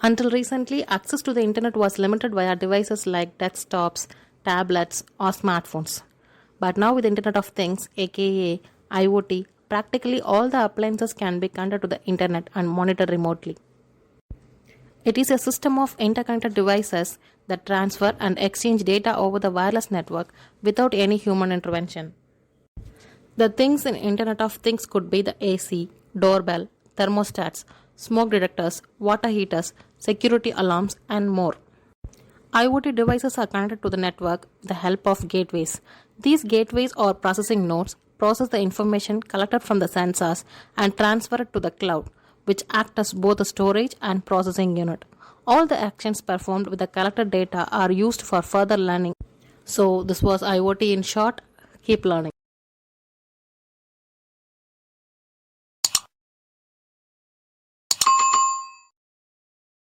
Until recently, access to the internet was limited via devices like desktops, tablets, or smartphones. But now, with Internet of Things, aka IoT, practically all the appliances can be connected to the internet and monitored remotely. It is a system of interconnected devices that transfer and exchange data over the wireless network without any human intervention. The things in Internet of Things could be the AC, doorbell, thermostats, smoke detectors, water heaters, security alarms, and more. IoT devices are connected to the network with the help of gateways. These gateways or processing nodes process the information collected from the sensors and transfer it to the cloud, which act as both a storage and processing unit. All the actions performed with the collected data are used for further learning. So, this was IoT in short. Keep learning.